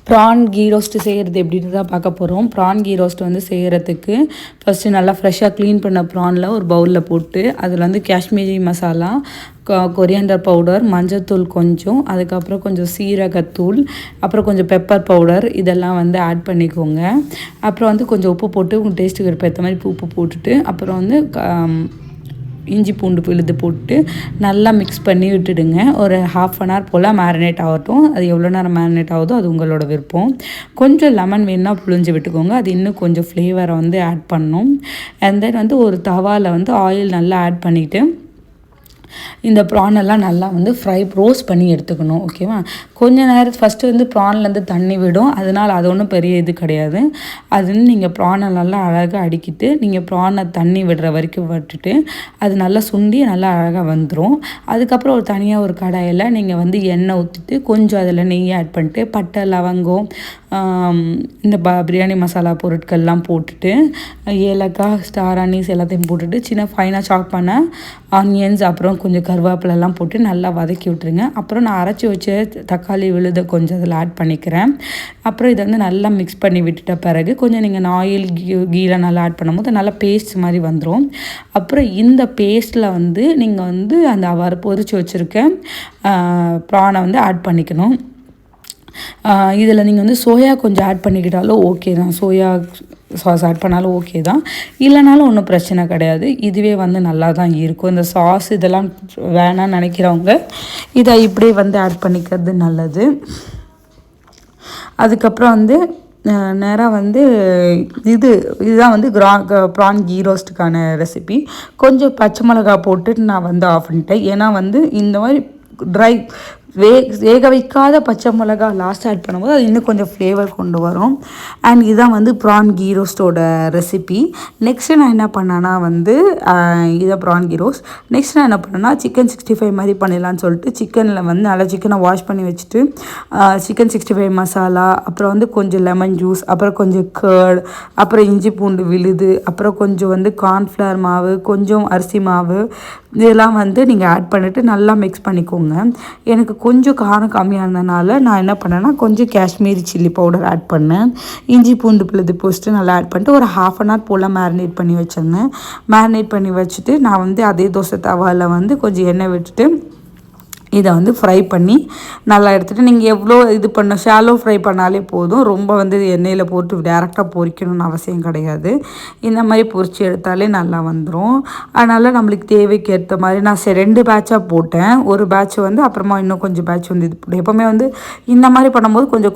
PRAN key roast செய்கிறது எப்படின்னு தான் பார்க்க போகிறோம். ப்ரான் கீ ரோஸ்ட் வந்து செய்கிறதுக்கு ஃபஸ்ட்டு நல்லா ஃப்ரெஷ்ஷாக க்ளீன் பண்ண ப்ரானில் ஒரு பவுலில் போட்டு அதில் வந்து காஷ்மீரி மசாலா, கொரியாண்டர் பவுடர், மஞ்சத்தூள் கொஞ்சம், அதுக்கப்புறம் கொஞ்சம் சீரகத்தூள், அப்புறம் கொஞ்சம் பெப்பர் பவுடர் இதெல்லாம் வந்து ஆட் பண்ணிக்கோங்க. அப்புறம் வந்து கொஞ்சம் உப்பு போட்டு உங்கள் டேஸ்ட்டுக்கு ஏற்ற மாதிரி உப்பு போட்டுட்டு அப்புறம் வந்து இஞ்சி பூண்டு விழுது போட்டு நல்லா மிக்ஸ் பண்ணி விட்டுடுங்க. ஒரு 1/2 hour போல் மேரினேட் ஆகட்டும். அது எவ்வளோ நேரம் மேரினேட் ஆகுதோ அது உங்களோட விருப்பம். கொஞ்சம் லெமன் வேணுன்னா புழிஞ்சு விட்டுக்கோங்க. அது இன்னும் கொஞ்சம் ஃப்ளேவரை வந்து ஆட் பண்ணும். அண்ட் தென் வந்து ஒரு தவாவில் வந்து ஆயில் நல்லா ஆட் பண்ணிவிட்டு இந்த ப்ரானெல்லாம் நல்லா வந்து ரோஸ்ட் பண்ணி எடுத்துக்கணும். ஓகேவா? கொஞ்ச நேரம் ஃபஸ்ட்டு வந்து ப்ரான்லேருந்து தண்ணி விடும். அதனால் அது ஒன்றும் பெரிய இது கிடையாது. அதுன்னு நீங்கள் ப்ரானை நல்லா அழகாக அடிக்கிட்டு நீங்கள் ப்ரானை தண்ணி விடுற வரைக்கும் விட்டுட்டு அது நல்லா சுண்டி நல்லா அழகாக வந்துடும். அதுக்கப்புறம் ஒரு தனியாக ஒரு கடாயில் நீங்கள் வந்து எண்ணெய் ஊற்றிட்டு கொஞ்சம் அதில் நெய் ஆட் பண்ணிட்டு பட்டை, லவங்கம், இந்த பிரியாணி மசாலா பொருட்கள்லாம் போட்டுட்டு ஏலக்காய், ஸ்டார் அனீஸ் எல்லாத்தையும் போட்டுட்டு சின்ன ஃபைனாக சாப் பண்ண ஆனியன்ஸ், அப்புறம் கொஞ்சம் கருவேப்பிலெல்லாம் போட்டு நல்லா வதக்கி விட்டுருங்க. அப்புறம் நான் அரைச்சி வச்ச தக்காளி விழுத கொஞ்சம் அதில் ஆட் பண்ணிக்கிறேன். அப்புறம் இதை வந்து நல்லா மிக்ஸ் பண்ணி விட்டுட்ட பிறகு கொஞ்சம் நீங்கள் ஆயில் கீலாம் நல்லா ஆட் பண்ணும்போது நல்லா பேஸ்ட் மாதிரி வந்துடும். அப்புறம் இந்த பேஸ்ட்டில் வந்து நீங்கள் வந்து அந்த பொரிச்சு வச்சுருக்க ப்ரானை வந்து ஆட் பண்ணிக்கணும். இதில் நீங்கள் வந்து சோயா கொஞ்சம் ஆட் பண்ணிக்கிட்டாலும் ஓகே தான். சோயா சாஸ் ஆட் பண்ணாலும் ஓகே தான். இல்லைனாலும் ஒன்றும் பிரச்சனை கிடையாது. இதுவே வந்து நல்லா தான் இருக்கும். இந்த சாஸ் இதெல்லாம் வேணான்னு நினைக்கிறவங்க இதை இப்படியே வந்து ஆட் பண்ணிக்கிறது நல்லது. அதுக்கப்புறம் வந்து நேராக வந்து இதுதான் வந்து ப்ரான் கீ ரோஸ்ட்டுக்கான ரெசிபி. கொஞ்சம் பச்சை மிளகா போட்டுட்டு நான் வந்து ஆஃப் பண்ணிட்டேன். ஏன்னா வந்து இந்த மாதிரி ட்ரை வேக வைக்காத பச்சை மிளகா லாஸ்ட் ஆட் பண்ணும்போது அது இன்னும் கொஞ்சம் ஃப்ளேவர் கொண்டு வரும். அண்ட் இதுதான் வந்து ப்ரான் கீ ரோஸ்ட்டோட ரெசிபி. நெக்ஸ்ட்டு நான் என்ன பண்ணேன்னா வந்து இதை ப்ரான் கீ ரோஸ்ட். நெக்ஸ்ட் நான் என்ன பண்ணேன்னா சிக்கன் 65 மாதிரி பண்ணிடலான்னு சொல்லிட்டு சிக்கனில் வந்து நல்லா சிக்கனை வாஷ் பண்ணி வச்சுட்டு சிக்கன் 65 மசாலா, அப்புறம் வந்து கொஞ்சம் லெமன் ஜூஸ், அப்புறம் கொஞ்சம் கர்ட், அப்புறம் இஞ்சி பூண்டு விழுது, அப்புறம் கொஞ்சம் வந்து கார்ன்ஃப்ளவர் மாவு, கொஞ்சம் அரிசி மாவு இதெல்லாம் வந்து நீங்கள் ஆட் பண்ணிவிட்டு நல்லா மிக்ஸ் பண்ணிக்கோங்க. எனக்கு கொஞ்சம் காரம் கம்மியாக இருந்தனால நான் என்ன பண்ணேன்னா கொஞ்சம் காஷ்மீரி சில்லி பவுடர் ஆட் பண்ணேன். இஞ்சி பூண்டு விழுது போஸ்ட்டு நல்லா ஆட் பண்ணிட்டு ஒரு 1/2 hour போல் மேரினேட் பண்ணி வச்சுருந்தேன். மேரினேட் பண்ணி வச்சுட்டு நான் வந்து அதே தோசை தவாவில் வந்து கொஞ்சம் எண்ணெய் விட்டுட்டு இதை வந்து ஃப்ரை பண்ணி நல்லா எடுத்துகிட்டு நீங்கள் எவ்வளோ இது ஷாலோ ஃப்ரை பண்ணாலே போதும். ரொம்ப வந்து எண்ணெயில் போட்டு டேரெக்டாக பொரிக்கணும்னு அவசியம் கிடையாது. இந்த மாதிரி பொரித்து எடுத்தாலே நல்லா வந்துடும். அதனால் நம்மளுக்கு தேவைக்கு ஏற்ற மாதிரி நான் 2 பேட்சாக போட்டேன். ஒரு பேட்ச் வந்து அப்புறமா இன்னும் கொஞ்சம் பேட்ச் வந்து இது எப்போவுமே வந்து இந்த மாதிரி பண்ணும்போது கொஞ்சம்